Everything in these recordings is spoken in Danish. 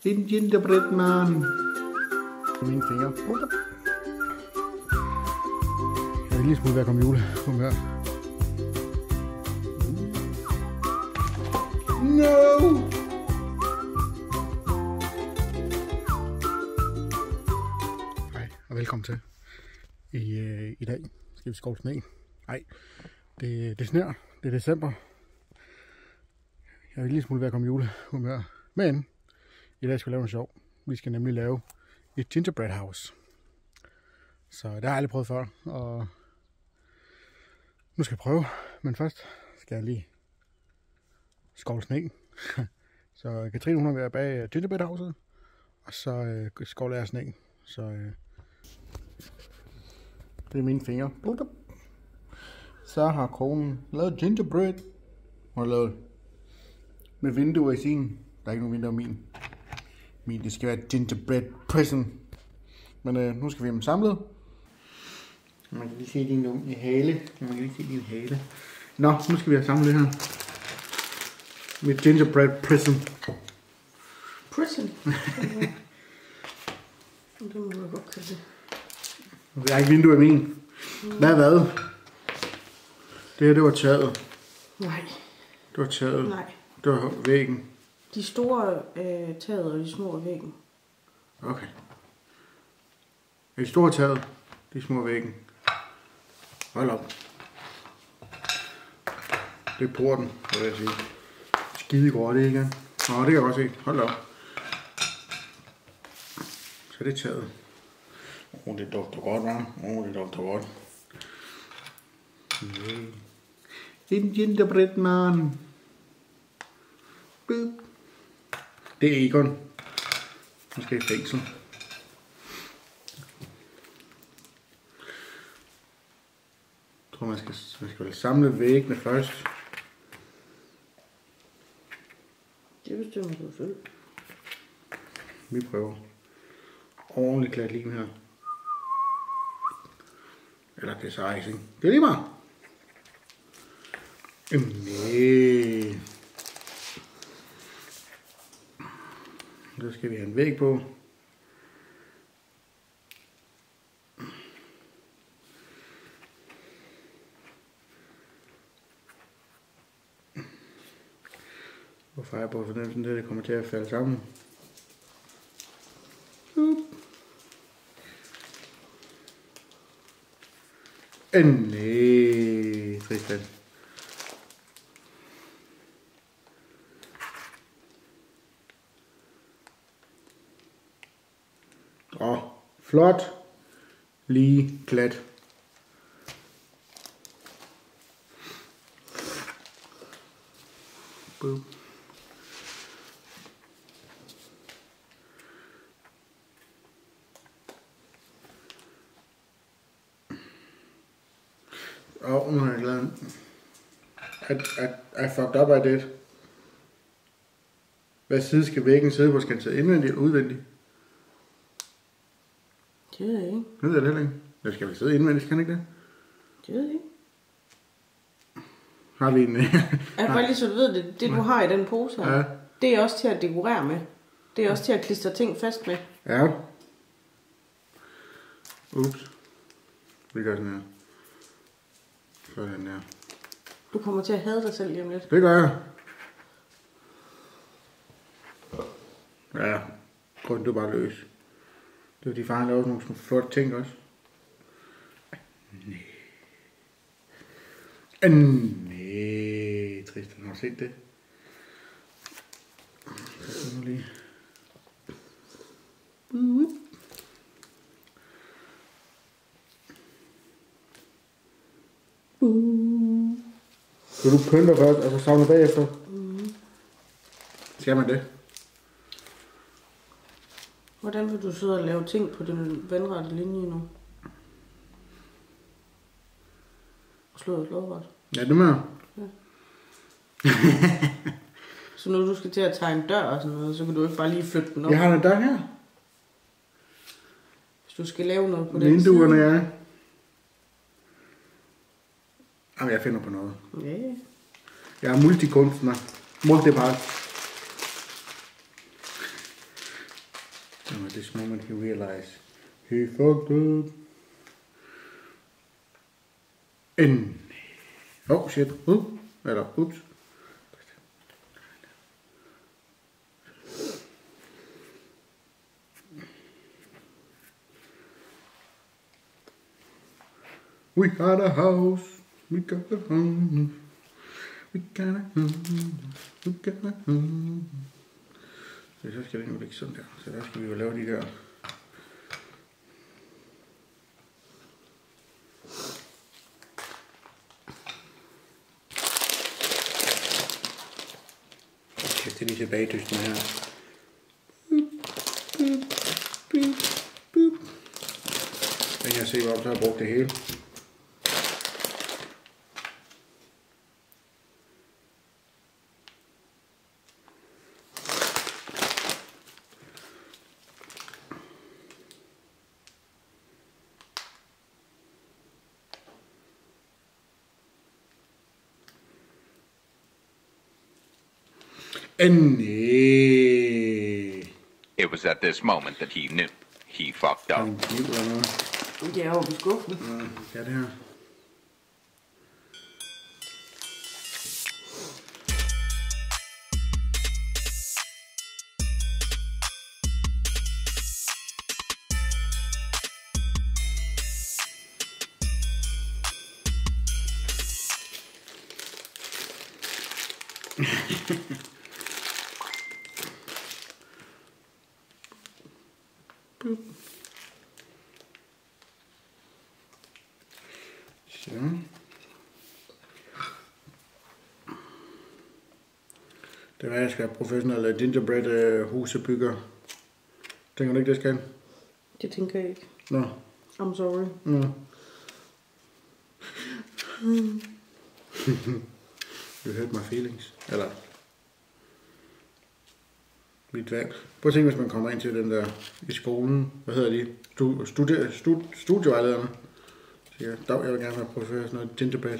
En gingerbread man. Mine fingre. Jeg vil lige smule være komme julehumør. No! Hej og velkommen til. I dag skal vi skåle sne. Nej, det sner. Det er december. Jeg vil lige smule være komme julehumør. Men i dag skal vi lave noget sjov. Vi skal nemlig lave et gingerbread house. Så det har jeg aldrig prøvet før. Og nu skal jeg prøve. Men først skal jeg lige skovle sne. Så Katrine hun er ved at bage gingerbread houset. Og så skovler jeg sne. Så det er mine fingre. Så har konen lavet gingerbread. Hun har lavet med vinduer i sin. Der er ikke nogen vinduer min. Det skal være gingerbread prison. Men nu skal vi have dem samlet. Man kan lige se din hale. Nå, nu skal vi have samlet det her. Mit gingerbread prison. Prison? Det må du godt kalde det. Der er ikke vinduer i min. Hvad? Det her, det var taget. Nej. Det var taget. Nej. Det var væggen. De store taget og de små er væggen. Okay. De store taget, de små væggen. Hold op. Det er porten, vil jeg sige. Skidegråt det igen. Nå, det kan jeg godt se. Hold op. Så det er taget. Det dufter godt, hva'? Det dufter godt. En gingerbread man. Det er Egon. Nu skal i fængsel. Jeg tror, man skal samle væggene først. Det bestemmer du selv. Vi prøver. Ordentligt klat lim her. Eller det er så icing. Det er lige meget. Nej. Så skal vi have en væg på. Hvorfor er jeg på fornemmelsen, at det kommer til at falde sammen? Nej, Tristan. Flot. Lige klat. Boop. Nu er jeg glad. I fucked up I did. Hvad side skal væggen sidde på? Skal den sidde indvendigt eller udvendigt? Det ved jeg ikke. Det ved jeg heller ikke. Det skal vel sidde indvendigt, kan ikke det? Det ved jeg ikke. Har vi en... Jeg bare lige så du ved det du har i den pose her. Ja. Det er også til at dekorere med. Det er også til at klistre ting fast med. Ja. Ups. Vi gør sådan her. Sådan der. Du kommer til at hade dig selv lige om lidt. Det gør jeg. Ja. Prøv du bare løs. Det er fordi far laver nogle sådan flotte ting også. Nej, Tristan, har du set det? Nu lige. Så du pynter først, og så savner bagefter? Skal man det? Hvordan vil du sidde og lave ting på den vandrette linje nu? Og slå lodret? Ja, det må jeg. Ja. Så når du skal til at tegne dør og sådan noget, så kan du ikke bare lige flytte den op? Jeg har en dør her. Hvis du skal lave noget på den vinduerne, side. Ja. Jamen, jeg finder på noget. Ja. Jeg er multikunstner. Multipart. him at this moment he realized he fucked up. Oh shit. Oops. We got a house. We got a home. We got a home. We got a home. Så skal det jo ligge sådan der. Så der skal vi jo lave de der. Det er lige tilbage dysten her. Den kan se, hvor så har jeg brugt det hele. It was at this moment that he knew he fucked up. Det er jo på skuffen. Ja, det her. Så. Det er, jeg skal have professionelle gingerbread husebygger. Tænker du ikke, det skal? Det tænker jeg ikke. Nå. I'm sorry. You hurt my feelings. Eller mit valg. Prøv at tænke, hvis man kommer ind til den der i skolen. Hvad hedder de? Studievejlederne. Siger, Dag, jeg vil gerne have professionelt sådan noget gingerbread.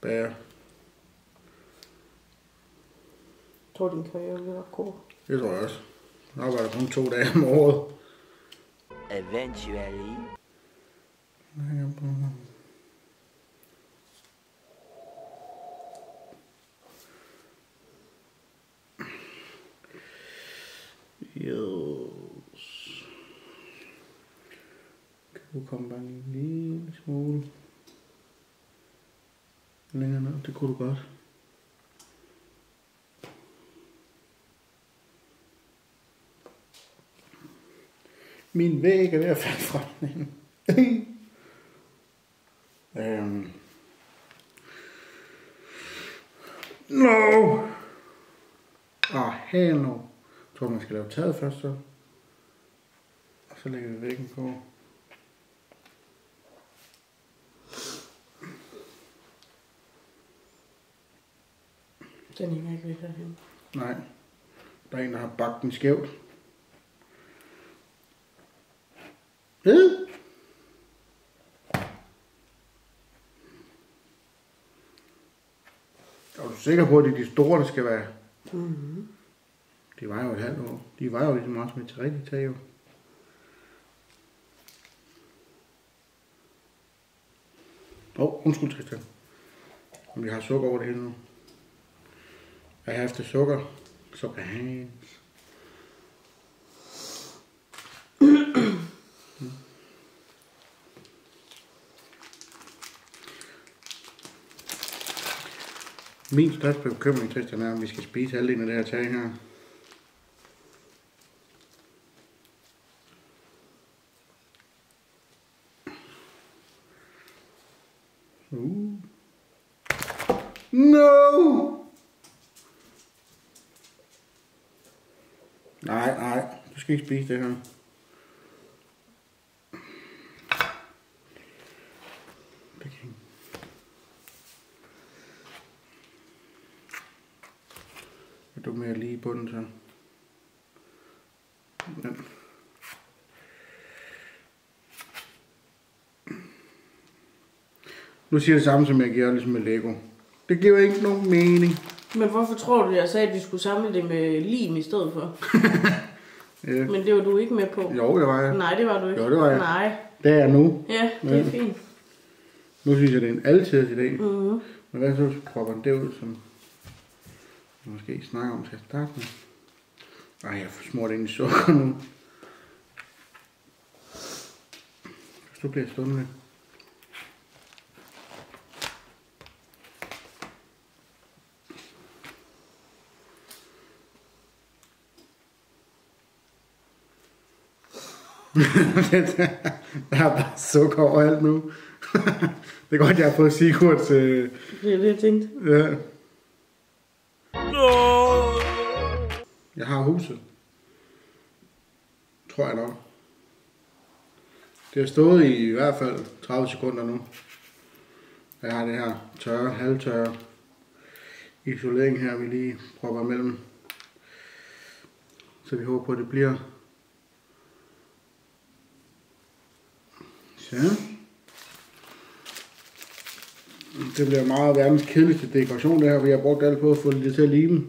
Bager. Jeg tror, din karriere vil være kort. Det tror jeg også. Jeg arbejder kun 2 dage om året. Eventually. Yes. Kan du komme bare en lille smule længere ned? Det kunne du godt. Min væg er ved at falde fra den. No! Hell no. Jeg tror, man skal lave taget først, så. Og så lægger vi væggen på. Den hænger ikke rigtig herhen. Nej. Der er en, der har bagt den skævt. Er du sikker på, at det er de store, der skal være? Mm-hmm. De var jo et halvt år. De var jo lige så meget som et rigtigt tag, jo. Undskyld, Tristan. Om vi har sukker over det hele nu. I have the sugar. Sugar hands. Min største bekymring, Tristan, er, om vi skal spise halvdelen af det her tag her. No! Nej, du skal ikke spise det her. Du med lige i bunden, så. Ja. Nu siger jeg det samme, som jeg giver ligesom med Lego. Det giver ikke nogen mening. Men hvorfor tror du, jeg sagde, at vi skulle samle det med lim i stedet for? Men det var du ikke med på. Jo, det var jeg. Nej, det var du ikke. Jo, det var jeg. Nej. Det er jeg nu. Ja, det er fint. Nu synes jeg, det er en altid i dag. Men hvad så propper den derud, som jeg måske snakker om til at starte med? Ej, jeg får smurt ind i sukker nu. Hvis du bliver stående. Der er bare sukker overalt nu. Det er godt, jeg har fået Sigurds... Det er det, jeg tænkte. Ja. Jeg har huset. Tror jeg nok. Det har stået i hvert fald 30 sekunder nu. Jeg har det her tørre, halvtørre isolering her, vi lige propper imellem. Så vi håber på, at det bliver. Så. Det bliver meget verdens kedeligste dekoration det her, vi har brugt alt på at få det til at lime.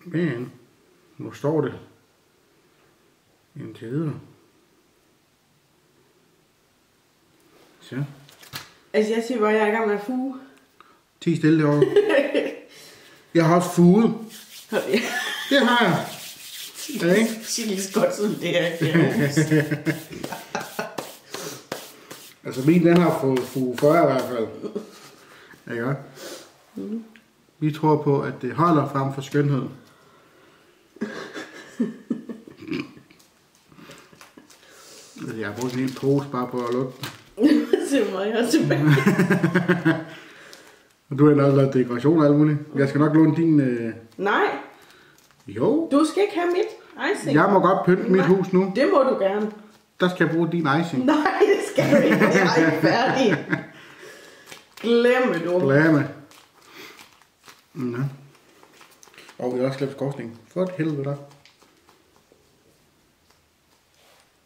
Men nu står det indtil videre. Så. Altså jeg siger bare, jeg er i gang med at fuge. 10 stille derovre. Jeg har også fuget. Det har jeg. Ja, ikke? Sig lige så godt som det er. Altså min den har fået fuge 40 i hvert fald. Ikke? Vi tror på, at det holder frem for skønhed. Jeg har brugt en hel pose bare på at lukke. Se mig, jeg er tilbage. Og du har også lavet dekoration og alt muligt. Jeg skal nok låne din... Nej, Jo. du skal ikke have mit icing. Jeg må godt pynte mit hus nu. Det må du gerne. Der skal jeg bruge din icing. Nej, det skal du ikke. Jeg er ikke færdig. Glemme du. Glemme. Ja. Og vi har også glemt skorstningen. For et helvede der.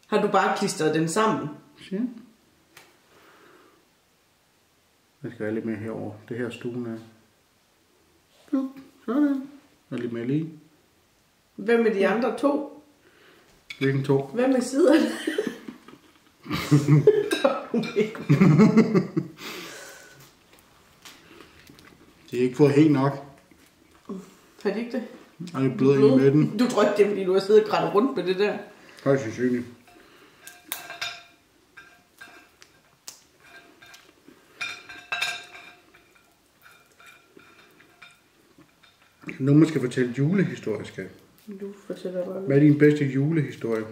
Har du bare klistret den sammen? Ja. Jeg skal være lidt mere herover. Det her stuen er. Sådan. Og lidt mere lige. Hvem med de andre to? Hvilken to? Hvem med siderne? Det er ikke fået helt nok. Har de ikke det? Og det er blød ind i midten. Du tror ikke det er, fordi du har siddet og grædt rundt med det der? Højst sandsynligt. Nu man skal fortælle julehistorie, skal. Du fortæller bare. Hvad er din bedste julehistorie?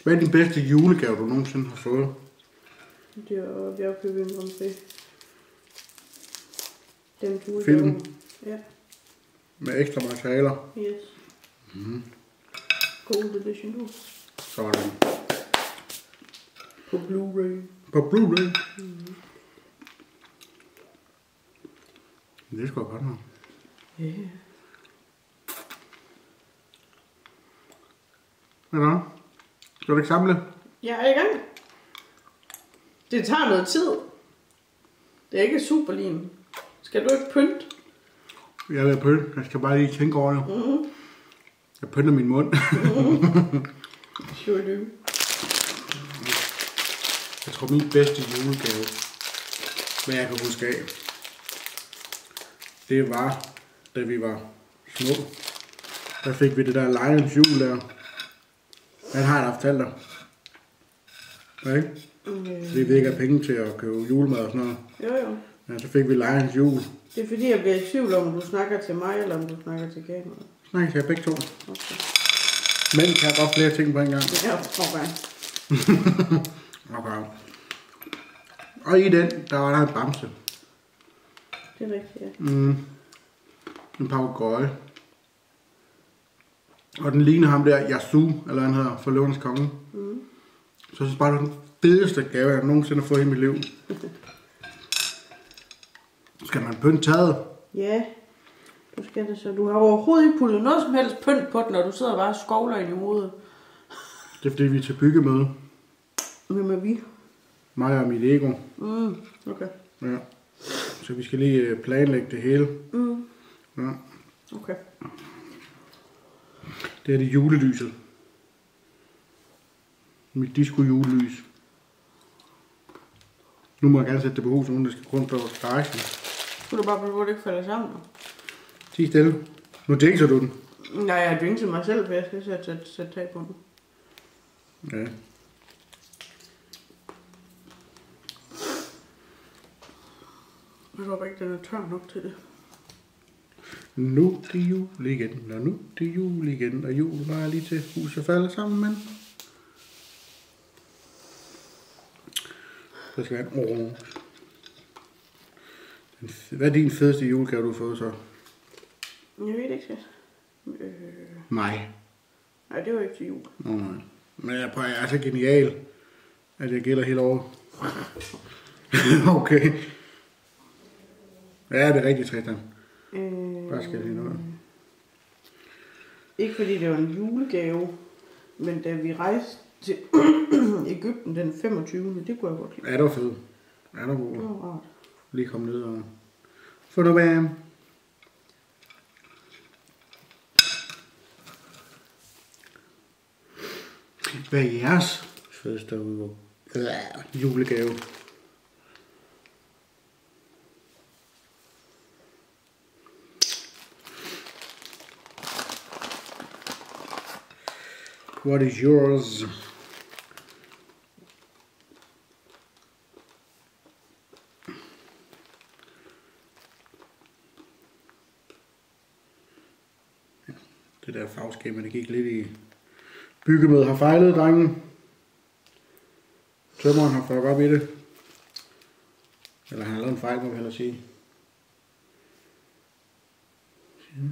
Hvad er din bedste julegave, du nogensinde har fået? Det var bjergkøb en Grand Prix. Den julegave. Film? Ja. Med ekstra materialer? Yes. Gold edition nu. Sådan. På Blu-ray. På Blu-ray? Det er sgu godt nok. Ja. Hvad er der? Skal du ikke samle? Jeg er i gang. Det tager noget tid. Det er ikke superlim. Skal du ikke pynte? Jeg vil pynte. Jeg skal bare lige tænke over det. Jeg pynter min mund. Sure do. Jeg tror min bedste julegave, hvad jeg kan huske af, det var, da vi var små. Der fik vi det der Lions jul der. Hvad har jeg da fortalt dig? Okay? Fordi vi ikke har penge til at købe julemad og sådan noget. Jo. Ja, så fik vi Lions jul. Det er fordi, jeg bliver i tvivl om du snakker til mig, eller om du snakker til kameraet. Nej, jeg begge to. Okay. Men kan jeg godt flere ting på en gang. Ja, okay. Okay. Og i den, der var der en bamse. Det er rigtigt, ja. En papegøje. Og den ligner ham der, Yasu, eller han hedder, for Løvernes Konge. Så jeg synes bare, det er den fedeste gave, jeg nogensinde har fået i mit liv. Skal man pynte taget? Ja, du skal det så. Du har overhovedet ikke puttet noget som helst pynt på den, når du sidder bare og skovler ind i hovedet. Det er fordi, vi er til byggemøde. Hvem er vi? Mig og mit ego. Okay. Ja. Så vi skal lige planlægge det hele. Ja. Okay. Det er det julelyset. Mit disco-julelys. Nu må jeg gerne sætte det på huset, uden det skal rundt på garagen. Du er bare på, hvor det ikke falder sammen. Tig stille. Nu jinxer du den. Nej, jeg har jinxet mig selv, for jeg skal sætte tag på den. Ja. Jeg tror ikke, den er tør nok til det. Nu til jul igen, og nu til jul igen, og jul var lige til huset falder sammen, men... Der skal være en orange. Hvad er din fedeste julegave, du har fået så? Jeg ved ikke, skat. Mig. Nej, det var ikke til jul. Nej. Men jeg er så genial, at jeg gælder hele året. Okay. Ja, det er rigtigt, Tristan. Hvad skal jeg sige noget? Ikke fordi det var en julegave, men da vi rejste til Egypten den 25. Det kunne jeg godt lide. Ja, det var fedt. Ja, det var god. Det var rart. Lige komme ned og få noget varme. Hvad er jeres fedeste julegave? What is yours? Det der farveskema, det gik lidt i byggemødet har fejlet, drengen. Tømmeren har fucket op i det. Eller han har lavet en fejl, må vi hellere sige. Nej.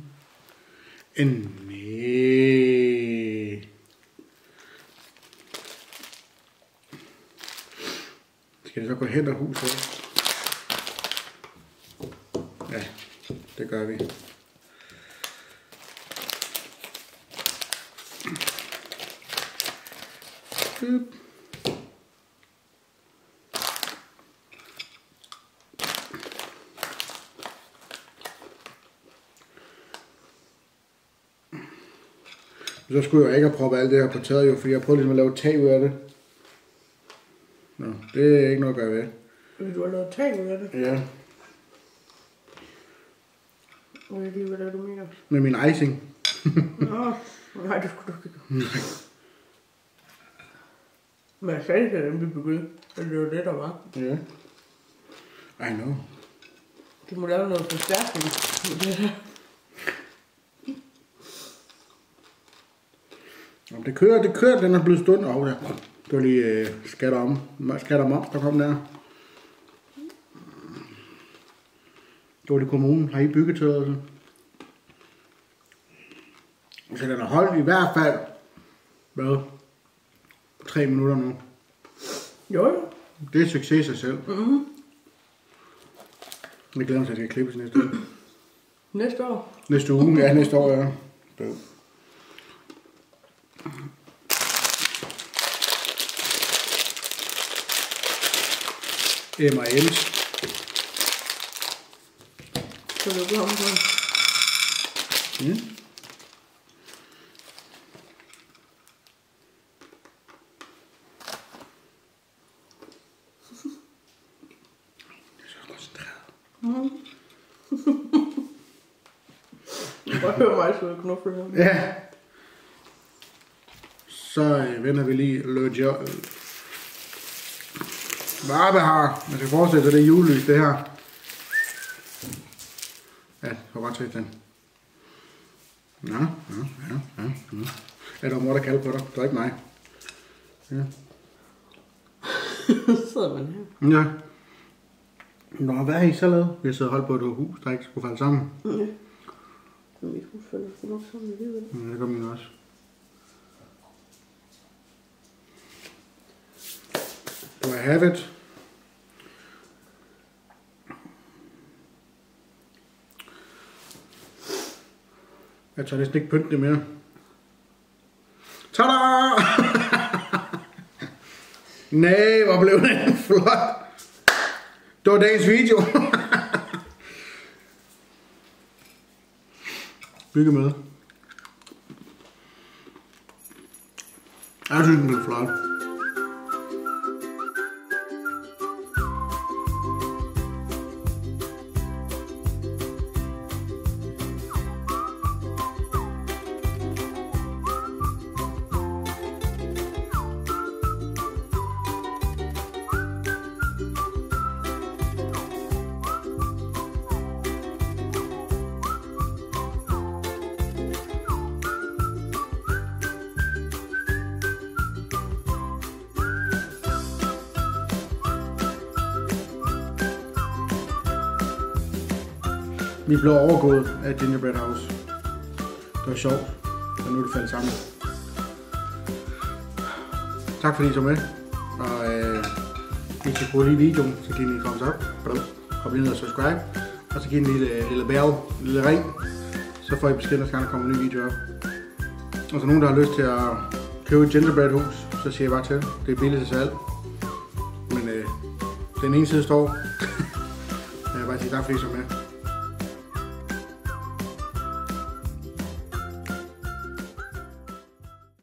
Skal det så gå hen ad huset? Ja, det gør vi. Så skulle jeg ikke have proppet alt det her på taget, jo, fordi jeg prøvede ligesom at lave tag ud af det. Nå, det er ikke noget at gøre ved. Du har lavet tag ud af det? Ja. Og jeg ved, hvad du mener. Med min icing. Nå, nej, det skulle du ikke. Men jeg sagde til dem, vi begyndte, at det var det, der var. Ja. I know. De må lave noget forstærkning med det her. Jamen, det kører, den er blevet stund. Åh, der. Det var lige skatter om, der kom der. Det var lige kommunen. Har I byggetøjet? Så den har holdt i hvert fald, hvad? 3 minutter nu. Jo. Det er succes i sig selv. Jeg glæder mig til, at jeg skal klippes næste uge. Næste år? Næste uge, ja, næste år, ja. Det. Emma Ems. Så vil du komme på. Jeg hører mig så knuffe her. Ja. Så vender vi lige Varebehar. Man skal forestille sig, det er julelys, det her. Ja, det var bare tæt den. Ja. Er der mor, der kalder på dig? Det er ikke mig. Ja. Sidder man her. Ja. Nå, hvad har I så lavet? Vi har siddet og holdt på et hus, der ikke skulle falde sammen. Ja. Mit hus falder nok sammen alligevel. Ja, det gør min også. Do I have it? Jeg tager næsten ikke pynt det mere. Tada! Nej, hvor blev den flot. Det var dagens video. Lykke med. Jeg synes, den blev flot. Vi blev overgået af Gingerbread House. Det var sjovt, og nu er det faldet sammen. Tak fordi I så med. Og hvis I kunne lide videoen, så giv den en thumbs up. Hop lige ned og subscribe. Og så giv den en lille bell, en lille ring. Så får I besked, når der kommer nye videoer. Og så nogen, der har lyst til at købe et gingerbread hus, så siger jeg bare til. Det er billigt til salg. Men den ene side står. Jeg vil bare sige tak fordi I så med.